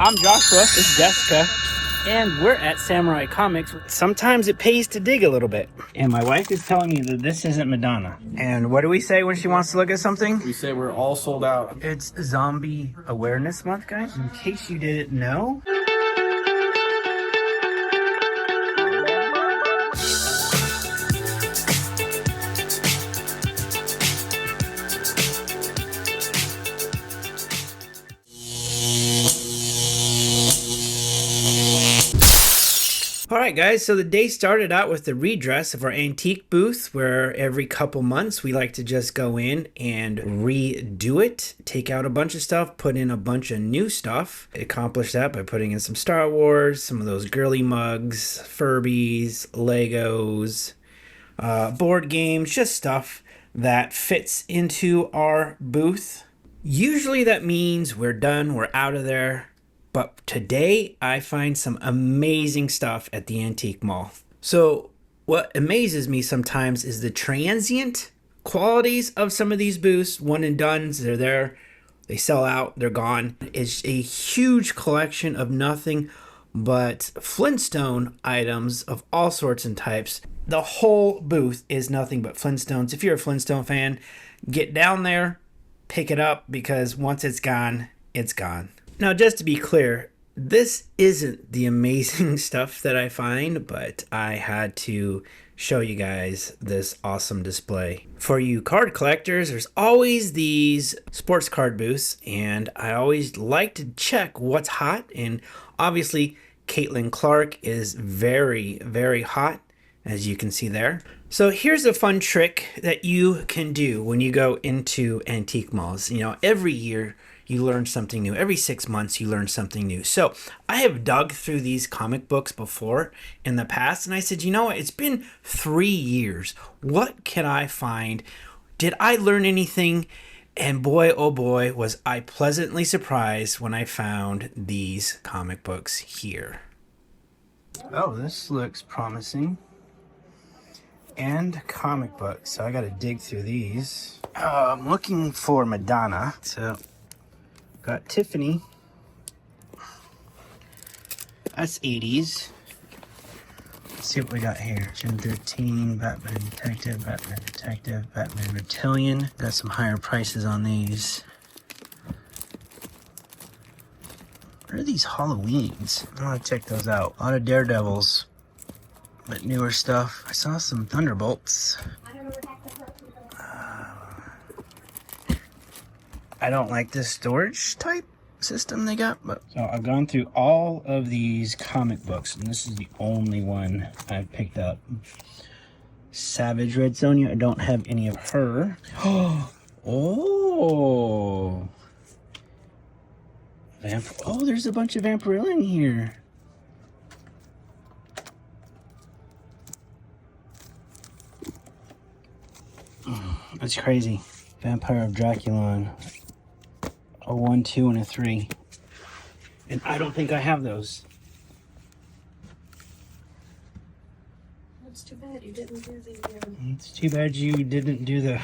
I'm Joshua, this is Jessica, and we're at Samurai Comics. Sometimes it pays to dig a little bit. And my wife is telling me that this isn't Madonna. And what do we say when she wants to look at something? We say we're all sold out. It's Zombie Awareness Month, guys, in case you didn't know. Alright guys, so the day started out with the redress of our antique booth, where every couple months we like to just go in and redo it, take out a bunch of stuff, put in a bunch of new stuff. Accomplish that by putting in some Star Wars, some of those girly mugs, Furbies, Legos, board games, just stuff that fits into our booth. Usually that means we're done, we're out of there. But today I find some amazing stuff at the antique mall. So what amazes me sometimes is the transient qualities of some of these booths. One and dones, they're there, they sell out, they're gone. It's a huge collection of nothing but Flintstone items of all sorts and types. The whole booth is nothing but Flintstones. If you're a Flintstone fan, get down there, pick it up, because once it's gone, it's gone. Now, just to be clear, this isn't the amazing stuff that I find, but I had to show you guys this awesome display. For you card collectors, there's always these sports card booths, and I always like to check what's hot, and obviously Caitlin Clark is very, very hot, as you can see there. So here's a fun trick that you can do when you go into antique malls. You know, every year you learn something new. Every 6 months you learn something new. So I have dug through these comic books before in the past, and I said, you know what, it's been 3 years. What can I find? Did I learn anything? And boy, oh boy, was I pleasantly surprised when I found these comic books here. Oh, this looks promising. And comic books, so I gotta dig through these. I'm looking for Madonna, so got Tiffany. That's 80s. Let's see what we got here. Gen 13, Batman Detective, Batman Reptilian. Got some higher prices on these. What are these Halloweens? I want to check those out. A lot of Daredevils, but newer stuff. I saw some Thunderbolts. I don't like this storage type system they got, but so I've gone through all of these comic books, and this is the only one I've picked up. Savage Red Sonja. I don't have any of her. Oh, oh, there's a bunch of Vampirella in here. That's crazy. Vampire of Draculon. A 1, 2, and a 3. And I don't think I have those. That's too bad you didn't do the... It's too bad you didn't do the...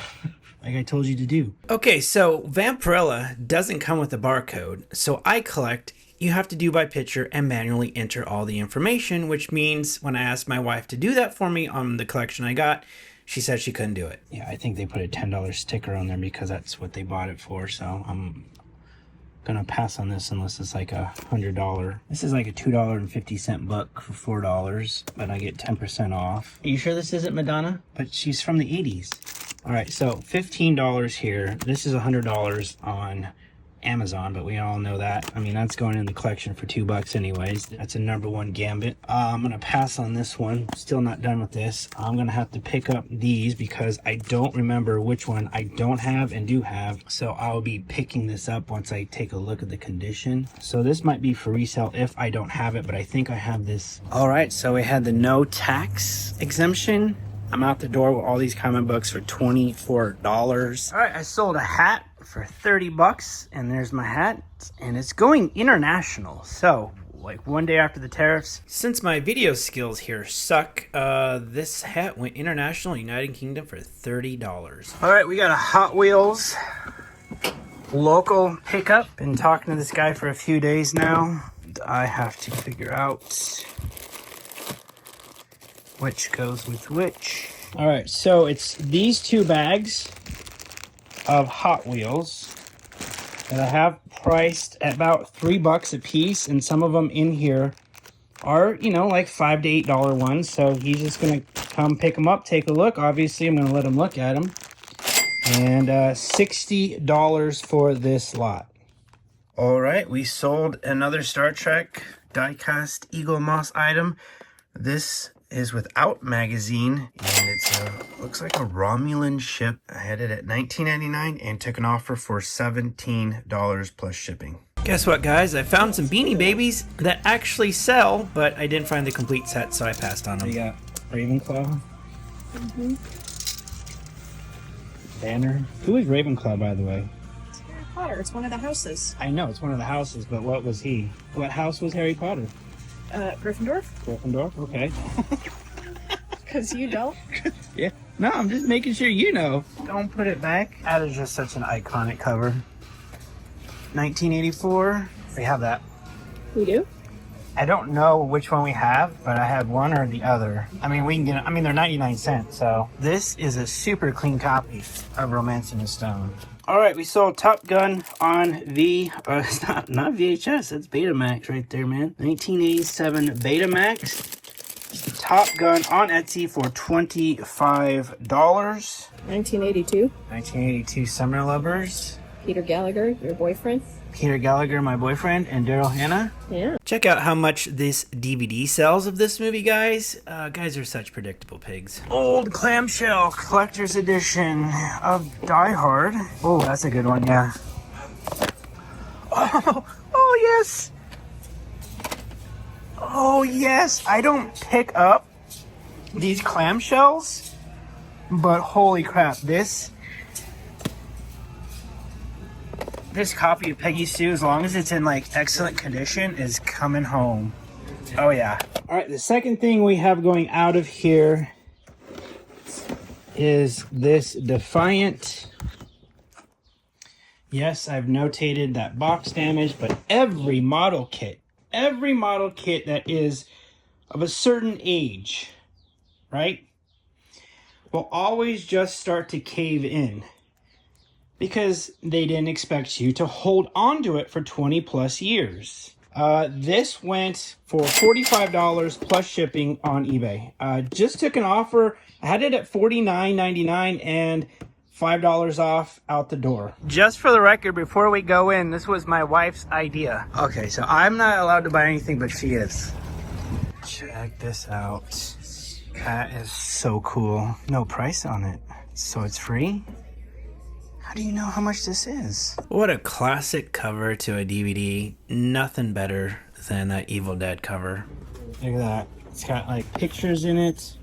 like I told you to do. Okay, so Vampirella doesn't come with a barcode. So I collect... You have to do by picture and manually enter all the information, which means when I asked my wife to do that for me on the collection I got, she said she couldn't do it. Yeah, I think they put a $10 sticker on there because that's what they bought it for, so I'm gonna pass on this unless it's like $100. This is like a $2.50 book for $4, but I get 10% off. Are you sure this isn't Madonna? But she's from the 80s. All right, so $15 here. This is $100 on Amazon, but we all know that. I mean, that's going in the collection for $2 anyways. That's a #1 Gambit. I'm gonna pass on this one. Still not done with this. I'm gonna have to pick up these because I don't remember which one I don't have and do have. So I'll be picking this up once I take a look at the condition. So this might be for resale if I don't have it, but I think I have this. All right, so we had the no tax exemption. I'm out the door with all these comic books for $24. All right, I sold a hat for $30, and there's my hat, and it's going international, so like one day after the tariffs. Since my video skills here suck, this hat went international, United Kingdom, for $30. All right, we got a Hot Wheels local pickup. Been talking to this guy for a few days now. I have to figure out which goes with which. All right, so it's these two bags of Hot Wheels that I have priced at about $3 a piece, and some of them in here are, you know, like $5 to $8 ones. So he's just gonna come pick them up, take a look. Obviously, I'm gonna let him look at them. And $60 for this lot. All right, we sold another Star Trek die-cast Eagle Moss item. This is without magazine, and it's looks like a Romulan ship. I had it at $19.99 and took an offer for $17 plus shipping. Guess what, guys? I found some Beanie Babies that actually sell, but I didn't find the complete set, so I passed on them. You got Ravenclaw. Mm-hmm. Banner. Who is Ravenclaw, by the way? It's Harry Potter. It's one of the houses. I know, it's one of the houses, but what was he? What house was Harry Potter? Gryffindor? Gryffindor, okay. Because you don't? Yeah. No, I'm just making sure you know. Don't put it back. That is just such an iconic cover. 1984. We have that. We do? I don't know which one we have, but I have one or the other. I mean, we can get. I mean, they're 99 cents. So this is a super clean copy of Romancing the Stone. All right, we sold Top Gun on it's not VHS. That's Betamax right there, man. 1987 Betamax. Top Gun on Etsy for $25. 1982. 1982 Summer Lovers. Peter Gallagher, your boyfriend. Peter Gallagher, my boyfriend, and Daryl Hannah. Yeah. Check out how much this DVD sells of this movie, guys. Guys are such predictable pigs. Old clamshell collector's edition of Die Hard. Oh, that's a good one, yeah. Oh yes. Oh yes. I don't pick up these clamshells, but holy crap, this copy of Peggy Sue, as long as it's in like excellent condition, is coming home. Oh yeah. All right, the second thing we have going out of here is this Defiant. Yes, I've notated that box damage, but every model kit that is of a certain age, right, will always just start to cave in, because they didn't expect you to hold on to it for 20 plus years. This went for $45 plus shipping on eBay. Just took an offer. I had it at $49.99 and $5 off out the door. Just for the record, before we go in, this was my wife's idea. Okay, so I'm not allowed to buy anything, but she is. Check this out. That is so cool. No price on it, so it's free. How do you know how much this is? What a classic cover to a DVD. Nothing better than that Evil Dead cover. Look at that. It's got like pictures in it.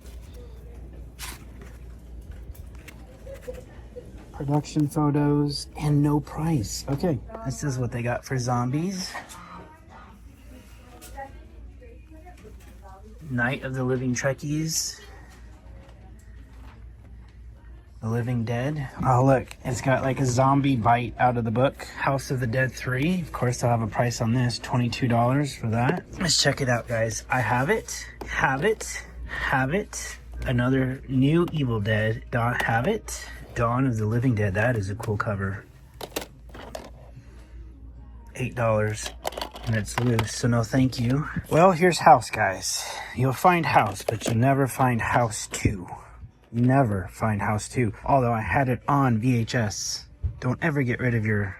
Production photos and no price. Okay, this is what they got for zombies. Night of the Living Trekkies. The Living Dead. Oh look, it's got like a zombie bite out of the book. House of the Dead 3. Of course, they'll have a price on this. $22 for that. Let's check it out, guys. I have it. Have it. Have it. Another new Evil Dead. Have it. Dawn of the Living Dead. That is a cool cover. $8. And it's loose, so no thank you. Well, here's House, guys. You'll find House, but you'll never find House 2. Never find House 2. Although I had it on VHS. Don't ever get rid of your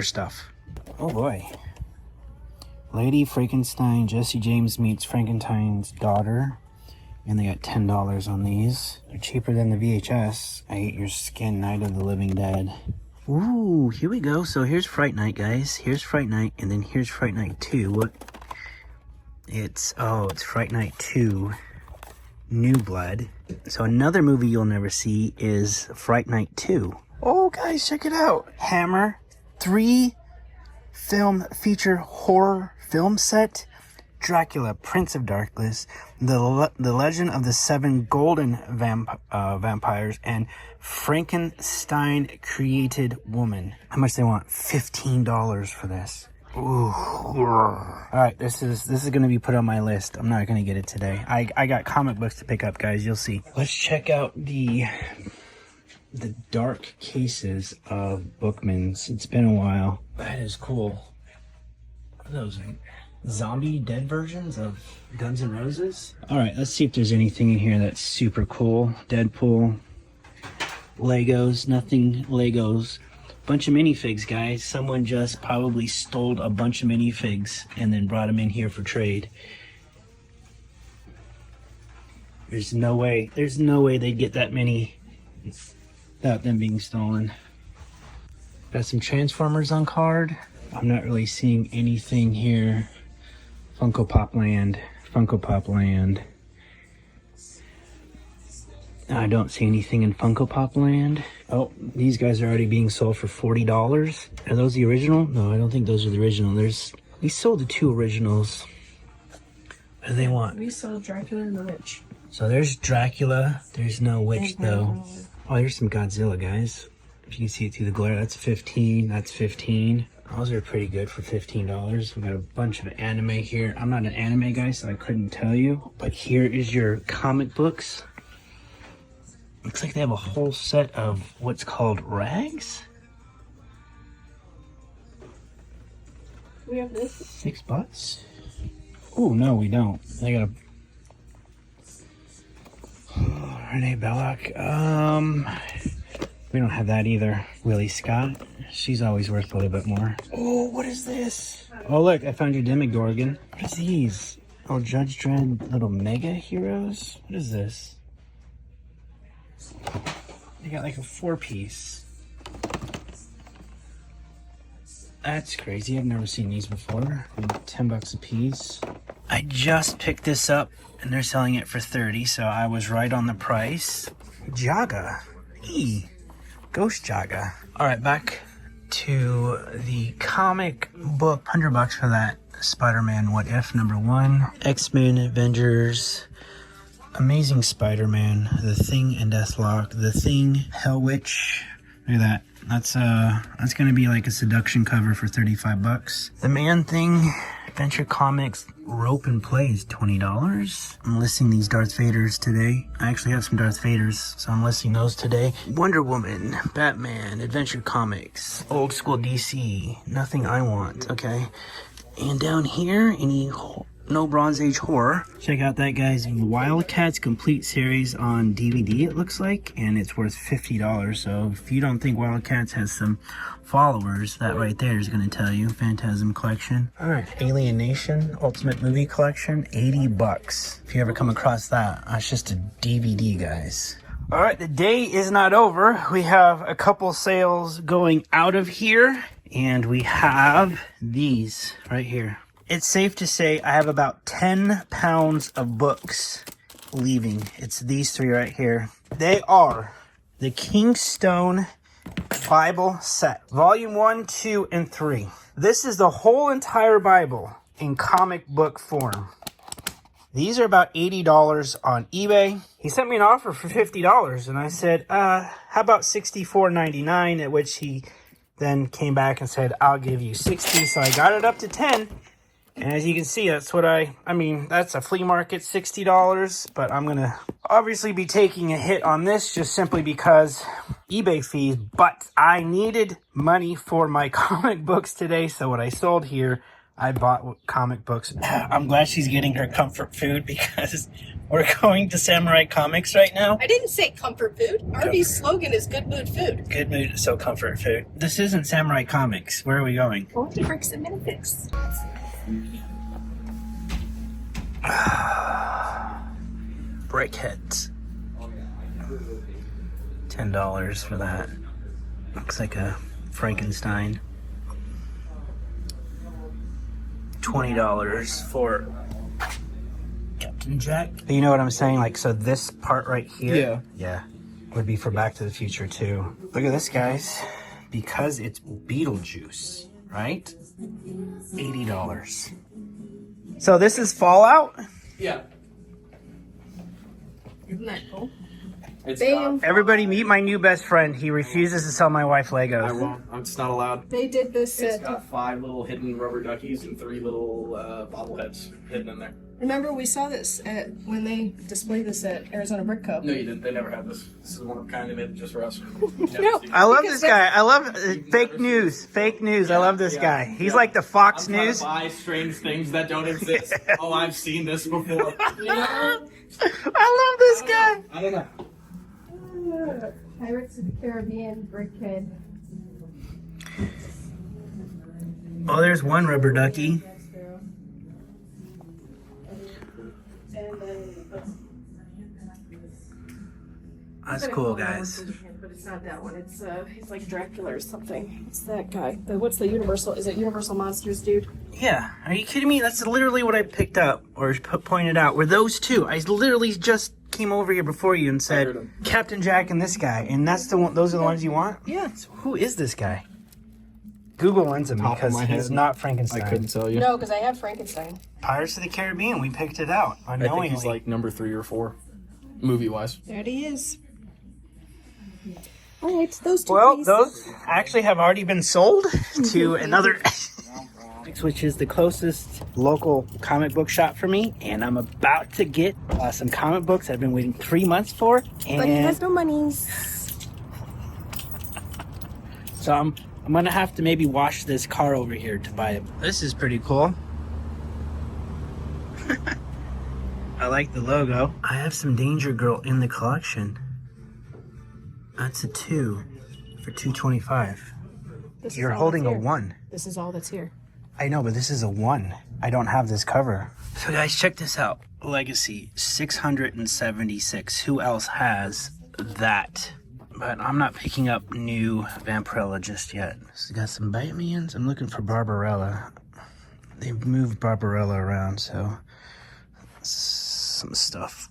stuff. Oh boy. Lady Frankenstein, Jesse James Meets Frankenstein's Daughter. And they got $10 on these. They're cheaper than the VHS. I Ate Your Skin, Night of the Living Dead. Ooh, here we go. So here's Fright Night, guys. Here's Fright Night, and then here's Fright Night 2. What? It's Fright Night 2. New Blood. So another movie you'll never see is Fright Night 2. Oh, guys, check it out. Hammer 3 film feature horror film set. Dracula, Prince of Darkness, The Legend of the Seven Golden Vampires, and Frankenstein Created Woman. How much they want? $15 for this. Ooh. All right, this is gonna be put on my list. I'm not gonna get it today. I got comic books to pick up, guys. You'll see. Let's check out the dark cases of Bookmans. It's been a while. That is cool. What are those? Zombie dead versions of Guns N' Roses? All right, let's see if there's anything in here that's super cool. Deadpool, Legos, nothing Legos. Bunch of minifigs, guys. Someone just probably stole a bunch of minifigs and then brought them in here for trade. There's no way they'd get that many without them being stolen. Got some Transformers on card. I'm not really seeing anything here. Funko Pop Land. I don't see anything in Funko Pop Land. Oh, these guys are already being sold for $40. Are those the original? No, I don't think those are the original. We sold the 2 originals. What do they want? We sold Dracula and the Witch. So there's Dracula. There's no witch though. Oh, there's some Godzilla, guys. If you can see it through the glare, that's 15. That's 15. Those are pretty good for $15. We got a bunch of anime here. I'm not an anime guy, so I couldn't tell you. But here is your comic books. Looks like they have a whole set of what's called rags. We have this. $6? Oh, no, we don't. They got a... Renee Belloc. We don't have that either. Willie Scott. She's always worth a little bit more. Oh, what is this? Oh, look, I found your Demogorgon. What is these? Oh, Judge Dredd little mega heroes? What is this? They got like a 4-piece. That's crazy. I've never seen these before. $10 a piece. I just picked this up and they're selling it for $30, so I was right on the price. Jaga. Eee. Ghost Jaga. Alright, back to the comic book. $100 for that Spider-Man What If #1. X-Men, Avengers, Amazing Spider-Man, The Thing and Deathlock, The Thing, Hell Witch. Look at that. That's gonna be like a seduction cover for $35. The Man Thing, Adventure Comics, Rope and Play is $20. I'm listing these Darth Vaders today. I actually have some Darth Vaders, so I'm listing those today. Wonder Woman, Batman, Adventure Comics, Old School DC, Nothing I Want, okay? And down here, no Bronze Age horror. Check out that guy's Wildcats complete series on DVD, it looks like, and it's worth $50. So if you don't think Wildcats has some followers, that right there is going to tell you. Phantasm Collection. All right, Alien Nation Ultimate Movie Collection, $80. If you ever come across that, that's just a DVD, guys. All right, the day is not over. We have a couple sales going out of here, and we have these right here. It's safe to say I have about 10 pounds of books leaving. It's these 3 right here. They are the Kingstone Bible set, volume 1, 2, and 3. This is the whole entire Bible in comic book form. These are about $80 on eBay. He sent me an offer for $50, and I said, how about $64.99, at which he then came back and said, I'll give you $60. So I got it up to $10. And as you can see, that's what I mean, that's a flea market, $60, but I'm going to obviously be taking a hit on this just simply because eBay fees, but I needed money for my comic books today, so what I sold here, I bought comic books. I'm glad she's getting her comfort food because we're going to Samurai Comics right now. I didn't say comfort food. Arby's slogan is good mood food. Good mood, so comfort food. This isn't Samurai Comics. Where are we going? Going to Bricks and Minifix. Brickheads. $10 for that. Looks like a Frankenstein. $20 for Captain Jack. But you know what I'm saying? Like, so this part right here, yeah, would be for Back to the Future too. Look at this, guys. Because it's Beetlejuice, right? $80. So this is Fallout? Yeah. Isn't that cool? It's Everybody meet my new best friend. He refuses to sell my wife Legos. I won't. I'm just not allowed. They did this It's set. got 5 little hidden rubber duckies and 3 little bobbleheads hidden in there. Remember, we saw this at when they displayed this at Arizona Brick Co. No, you didn't. They never had this. This is one of a kind. They made it just for us. No. I love this guy. I love fake news. Fake news. I love this guy. He's like the Fox I'm trying News. to buy strange things that don't exist. Oh, I've seen this before. I love this guy. I don't know. Pirates of the Caribbean Brickhead. Oh, there's one rubber ducky. That's cool, guys. But it's not that one. It's he's like Dracula or something. It's that guy. What's the Universal? Is it Universal Monsters, dude? Yeah. Are you kidding me? That's literally what I picked up or pointed out. Were those two? I literally just came over here before you and heard said 'em. Captain Jack and this guy, and that's the one. Those are the ones you want. Yeah. So who is this guy? Google lens him Top of because my he's head. not Frankenstein. I couldn't tell you. No, because I have Frankenstein. Pirates of the Caribbean. We picked it out I unknowingly. think he's like number 3 or 4, movie-wise. There he is. All right, those two. Well, please. those actually have already been sold to another, which is the closest local comic book shop for me, and I'm about to get some comic books I've been waiting 3 months for, and But he has no monies. so I'm gonna have to maybe wash this car over here to buy it. This is pretty cool. I like the logo. I have some Danger Girl in the collection. That's a 2 for $2.25. This is You're all holding that's a here. 1. This is all that's here. I know, but this is a 1. I don't have this cover. So guys, check this out. Legacy 676. Who else has that? But I'm not picking up new Vampirella just yet. So got some Batmans. I'm looking for Barbarella. They moved Barbarella around, so some stuff.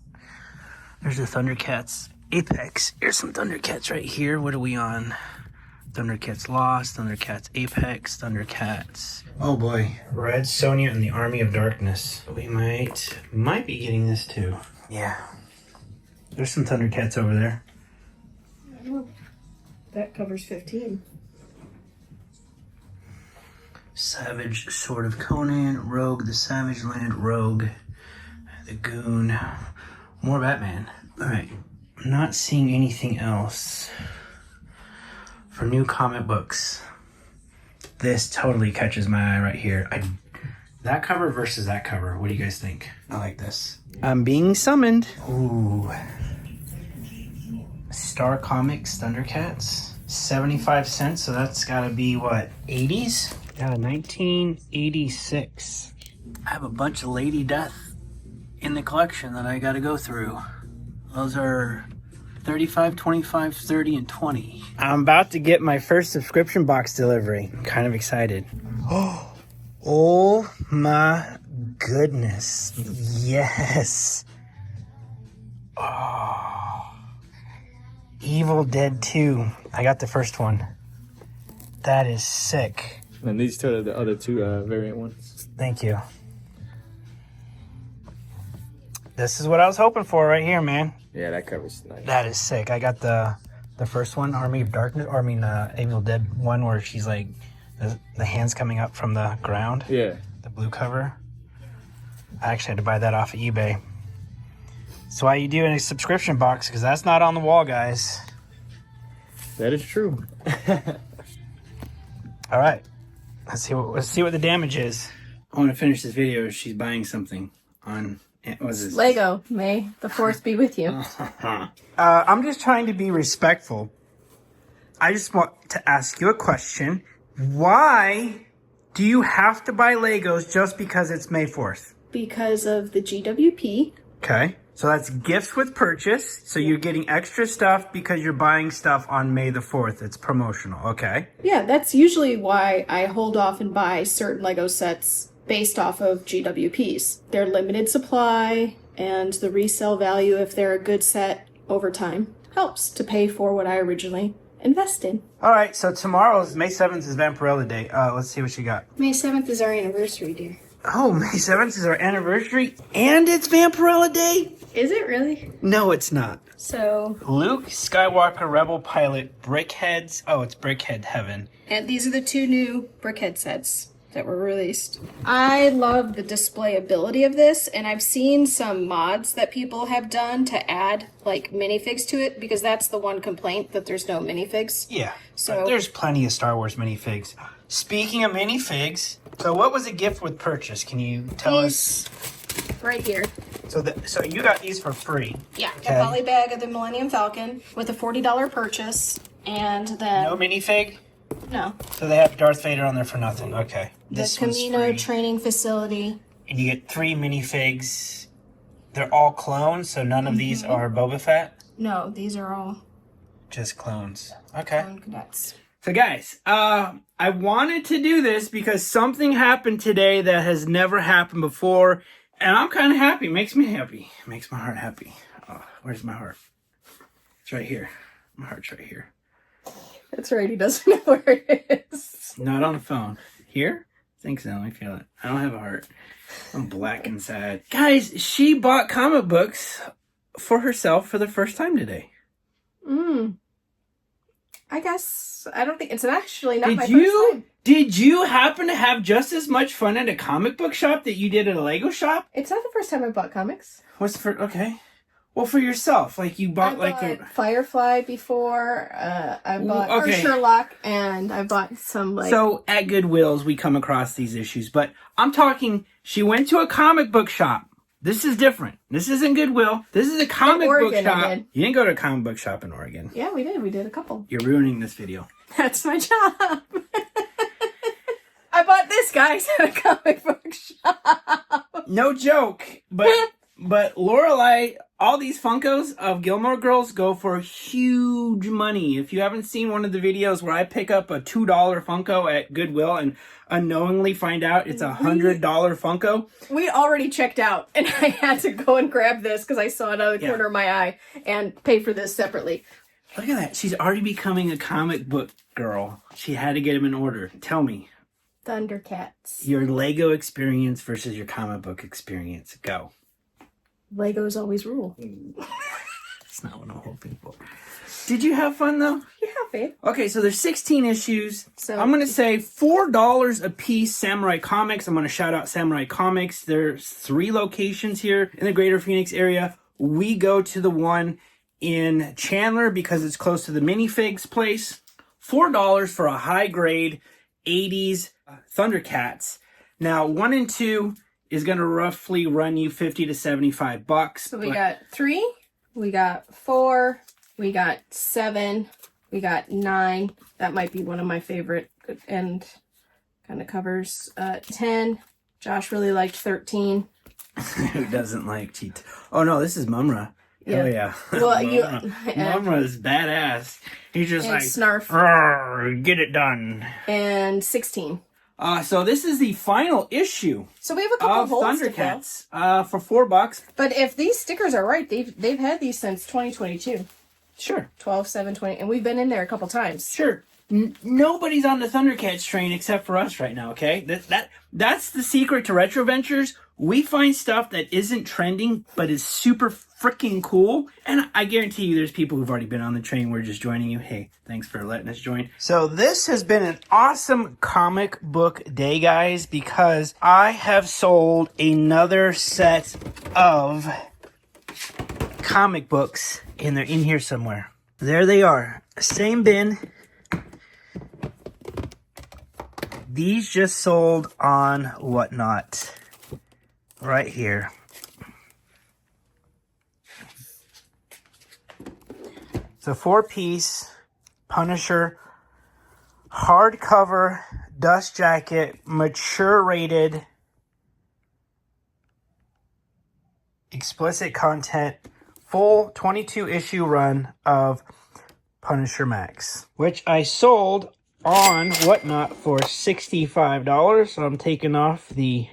There's the Thundercats Apex. Here's some Thundercats right here. What are we on? Thundercats Lost, Thundercats Apex, Thundercats. Oh boy. Red Sonja and the Army of Darkness. We might be getting this too. Yeah. There's some Thundercats over there. That covers 15. Savage Sword of Conan, Rogue, the Savage Land Rogue, the Goon. More Batman. Alright. I'm not seeing anything else for new comic books. This totally catches my eye right here. That cover versus that cover. What do you guys think? I like this. I'm being summoned. Ooh. Star Comics Thundercats. 75 cents, so that's gotta be what, 80s? Yeah, 1986. I have a bunch of Lady Death in the collection that I gotta go through. Those are 35, 25, 30, and 20. I'm about to get my first subscription box delivery. I'm kind of excited. Oh my goodness. Yes. Oh. Evil Dead 2. I got the first one. That is sick. And these two are the other 2 variant ones. Thank you. This is what I was hoping for right here, man. Yeah, that cover's nice. That is sick. I got the first one, Army of Darkness, or I mean, Evil Dead one, where she's like, the hands coming up from the ground. Yeah. The blue cover. I actually had to buy that off of eBay. That's why you do a subscription box, because that's not on the wall, guys. That is true. All right. Let's see what the damage is. I want to finish this video. She's buying something on... What's this? Lego, may the force be with you. I'm just trying to be respectful. I just want to ask you a question. Why do you have to buy Legos just because it's May 4th? Because of the GWP. Okay. So that's gifts with purchase. So you're getting extra stuff because you're buying stuff on May the 4th. It's promotional. Okay. Yeah, that's usually why I hold off and buy certain Lego sets based off of GWPs. They're limited supply, and the resale value, if they're a good set over time, helps to pay for what I originally invested. All right. So tomorrow is May 7th is Vampirella Day. Let's see what you got. May 7th is our anniversary, dear. Oh, May 7th is our anniversary, and it's Vampirella Day? Is it really? No, it's not. So, Luke Skywalker Rebel Pilot Brickheads. Oh, it's Brickhead Heaven. and these are the 2 new Brickhead sets that were released. I love the display ability of this, and I've seen some mods that people have done to add like minifigs to it, because that's the one complaint, that there's no minifigs. Yeah, So- but there's plenty of Star Wars minifigs. Speaking of minifigs, so what was a gift with purchase? Can you tell us? Right here. So you got these for free. Yeah, Okay. a poly bag of the Millennium Falcon with a $40 purchase, and then No minifig? no, So they have Darth Vader on there for nothing. Okay. the This one's Camino free. training facility. And you get 3 minifigs. They're all clones, so none of these are Boba Fett. No, these are all Just clones. Okay. clone cadets. So guys, I wanted to do this because something happened today that has never happened before, and I'm kind of happy. Makes me happy. Makes my heart happy. Oh, where's my heart? It's right here. My heart's right here. That's right. He doesn't know where it is. Not on the phone. Here? I think so. Let me feel it. I don't have a heart. I'm black and sad. Guys, she bought comic books for herself for the first time today. I guess I don't think it's actually not my Did first time. Did you happen to have just as much fun at a comic book shop that you did at a Lego shop? It's not the first time I bought comics. What's for okay? Well, for yourself, like you bought I bought Firefly before. I bought or okay. Sherlock, and I bought some like. So at Goodwills, we come across these issues, but I'm talking. She went to a comic book shop. This is different. This isn't Goodwill. This is a comic book Oregon, shop. I did. You didn't go to a comic book shop in Oregon. Yeah, we did. We did a couple. You're ruining this video. That's my job. I bought this, guys, at a comic book shop. No joke, but Lorelai, all these Funkos of Gilmore Girls go for huge money. If you haven't seen one of the videos where I pick up a $2 Funko at Goodwill and unknowingly find out it's a $100 Funko. We already checked out, and I had to go and grab this because I saw it out of the corner of my eye and pay for this separately. Look at that. She's already becoming a comic book girl. She had to get them in order. Tell me. Thundercats. Your Lego experience versus your comic book experience. Go. Legos always rule. That's not what I'm hoping for. Did you have fun, though? Yeah, babe. Okay, so there's 16 issues. So I'm going to say $4 a piece, Samurai Comics. I'm going to shout out Samurai Comics. There's 3 locations here in the greater Phoenix area. We go to the one in Chandler because it's close to the minifigs place. $4 for a high-grade 80s Thundercats. Now, 1 and 2 is going to roughly run you $50 to $75. So we got 3, we got 4, we got 7, we got 9. That might be one of my favorite and kind of covers 10. Josh really liked 13. Who doesn't like cheat? Oh no, this is Mumra. Yeah. Oh yeah. Well, Mumra is badass. He's just and like Snarf. "Arr, get it done. And 16. So this is the final issue So we have a couple of holes to fill. Thundercats for $4. But if these stickers are right, they've had these since 2022. Sure, 12, 7, 20. And we've been in there a couple times. sure. Nobody's on the Thundercats train except for us right now. Okay, that's the secret to Retro Ventures. We find stuff that isn't trending but is super freaking cool, and I guarantee you there's people who've already been on the train. We're just joining you. Hey, thanks for letting us join. So this has been an awesome comic book day, guys, because I have sold another set of comic books, and they're in here somewhere. There they are. Same bin. These just sold on Whatnot. Right here. It's a 4-piece Punisher hardcover dust jacket, mature rated, explicit content, full 22 issue run of Punisher Max, which I sold on Whatnot for $65. So I'm taking off the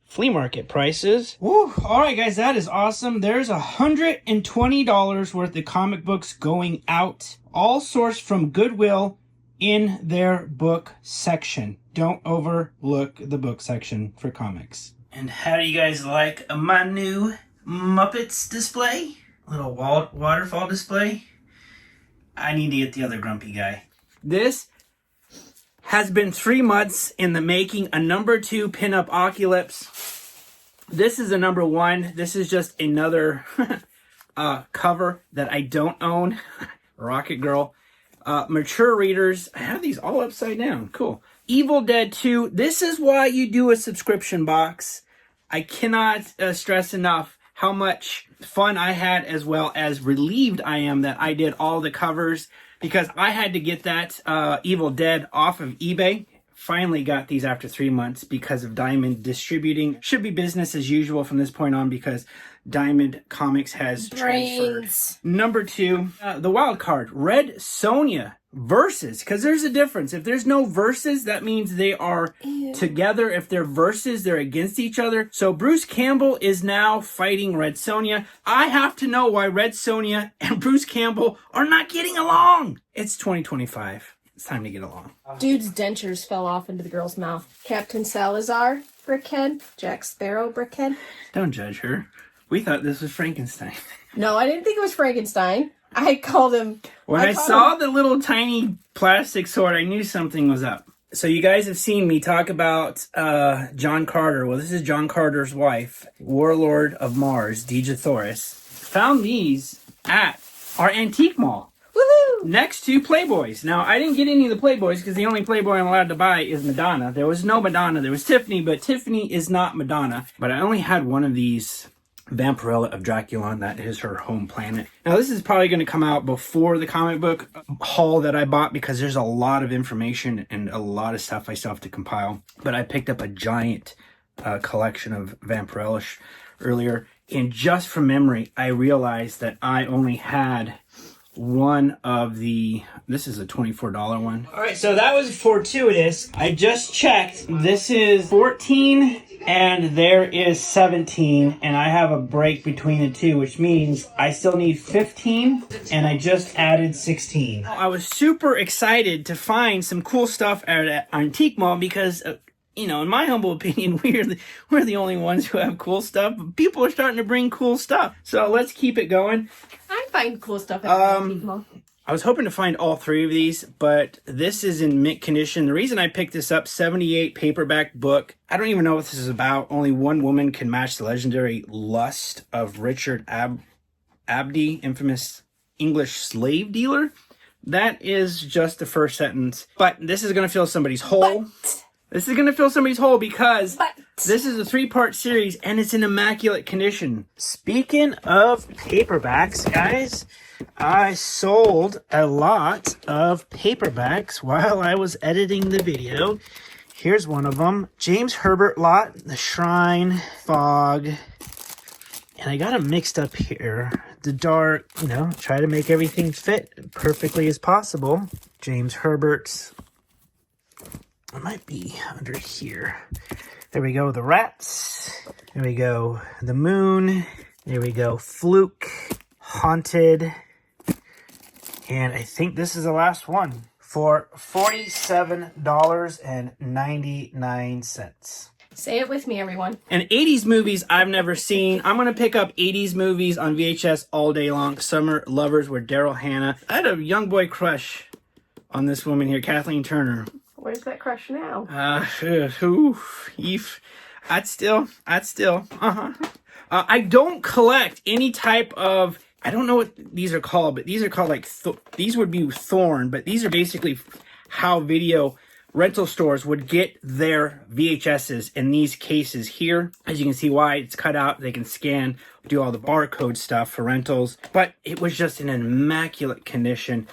flea market prices. Woo! All right, guys, that is awesome. There's $120 worth of comic books going out, all sourced from Goodwill in their book section. Don't overlook the book section for comics. And how do you guys like my new Muppets display? Little waterfall display. I need to get the other grumpy guy. This has been 3 months in the making. A number 2 pinup Oculips. This is a number 1. This is just another cover that I don't own. Rocket Girl. Mature readers. I have these all upside down. Cool. Evil Dead 2. This is why you do a subscription box. I cannot stress enough how much fun I had, as well as relieved I am that I did all the covers, because I had to get that Evil Dead off of eBay. Finally got these after 3 months because of Diamond distributing. Should be business as usual from this point on because Diamond Comics has transferred. Number 2, the wild card, Red Sonja versus, because there's a difference. If there's no versus, that means they are together. If they're versus, they're against each other. So Bruce Campbell is now fighting Red Sonja. I have to know why Red Sonja and Bruce Campbell are not getting along. It's 2025. It's time to get along. Dude's dentures fell off into the girl's mouth. Captain Salazar, Brickhead. Jack Sparrow, Brickhead. Don't judge her. We thought this was Frankenstein. No, I didn't think it was Frankenstein. I called him... When I saw the little tiny plastic sword, I knew something was up. So you guys have seen me talk about John Carter. Well, this is John Carter's wife, Warlord of Mars, Dejah Thoris. Found these at our antique mall. Woohoo! Next to Playboys. Now, I didn't get any of the Playboys because the only Playboy I'm allowed to buy is Madonna. There was no Madonna. There was Tiffany, but Tiffany is not Madonna. But I only had one of these Vampirella of Dracula, and that is her home planet. Now, this is probably going to come out before the comic book haul that I bought because there's a lot of information and a lot of stuff I still have to compile. But I picked up a giant collection of Vampirella earlier, and just from memory, I realized that I only had one of the, this is a $24 one. All right, so that was fortuitous. I just checked. This is 14 and there is 17, and I have a break between the two, which means I still need 15, and I just added 16. I was super excited to find some cool stuff at Antique Mall because you know, in my humble opinion, we're the only ones who have cool stuff. But people are starting to bring cool stuff. So let's keep it going. I find cool stuff at the antique mall. I was hoping to find all 3 of these, but this is in mint condition. The reason I picked this up, 78 paperback book. I don't even know what this is about. Only one woman can match the legendary lust of Richard Abdy, infamous English slave dealer. That is just the first sentence. But this is going to fill somebody's hole. This is going to fill somebody's hole because this is a 3-part series and it's in immaculate condition. Speaking of paperbacks, guys, I sold a lot of paperbacks while I was editing the video. Here's one of them. James Herbert lot, The Shrine, Fog. And I got them mixed up here. The dark, you know, try to make everything fit perfectly as possible. James Herbert's. It might be under here. There we go, The Rats. There we go, The Moon. There we go, Fluke, Haunted. And I think this is the last one for $47.99. Say it with me, everyone. And 80s movies I've never seen. I'm going to pick up 80s movies on VHS all day long. Summer Lovers with Daryl Hannah. I had a young boy crush on this woman here, Kathleen Turner. Where's that crush now? I'd still. I don't collect any type of, I don't know what these are called, but these are called like, these would be Thorn, but these are basically how video rental stores would get their VHSs in these cases here. As you can see why it's cut out, they can scan, do all the barcode stuff for rentals, but it was just in an immaculate condition.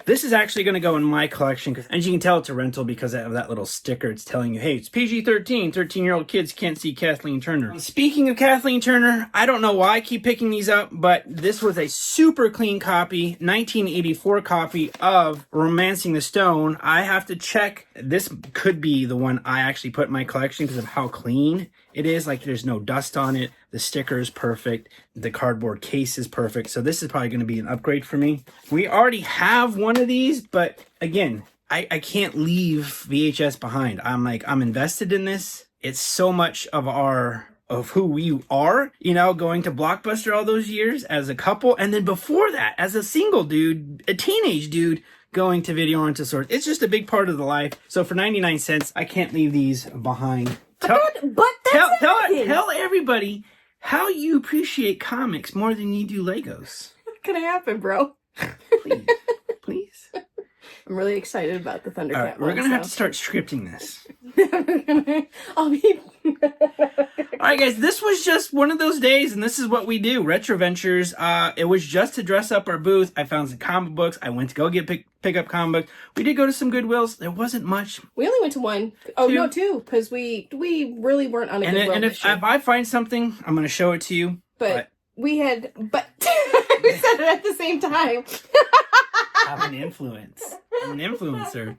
This is actually going to go in my collection, because as you can tell, it's a rental because of that little sticker. It's telling you, hey, it's PG-13. 13-year-old kids can't see Kathleen Turner. Speaking of Kathleen Turner, I don't know why I keep picking these up, but this was a super clean copy, 1984 copy of Romancing the Stone. I have to check. This could be the one I actually put in my collection because of how clean it is. Like, there's no dust on it. The sticker is perfect. The cardboard case is perfect. So this is probably going to be an upgrade for me. We already have one of these, but again, I can't leave VHS behind. I'm invested in this. it's so much of who we are, you know, going to Blockbuster all those years as a couple, and then before that, as a single dude, a teenage dude, going to video rental stores. It's just a big part of the life. So for 99 cents, I can't leave these behind. Tell everybody how you appreciate comics more than you do Legos. What's gonna happen, bro? Please. I'm really excited about the Thundercat. All right, we're gonna have to start scripting this. I'll be. All right, guys, this was just one of those days, and this is what we do. Retro Ventures. It was just to dress up our booth. I found some comic books. I went to go pick up comic books. We did go to some Goodwills. There wasn't much. We only went to one. Oh, no, two, because we really weren't on a Goodwill. And if I find something, I'm going to show it to you. But we had... But we said it at the same time. I'm an influence. I'm an influencer.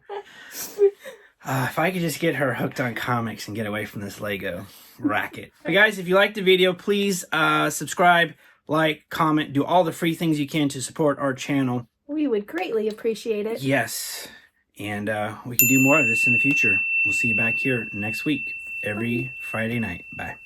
If I could just get her hooked on comics and get away from this Lego racket. But guys, if you liked the video, please subscribe, like, comment, do all the free things you can to support our channel. We would greatly appreciate it. Yes. And we can do more of this in the future. We'll see you back here next week, every Friday night. Bye.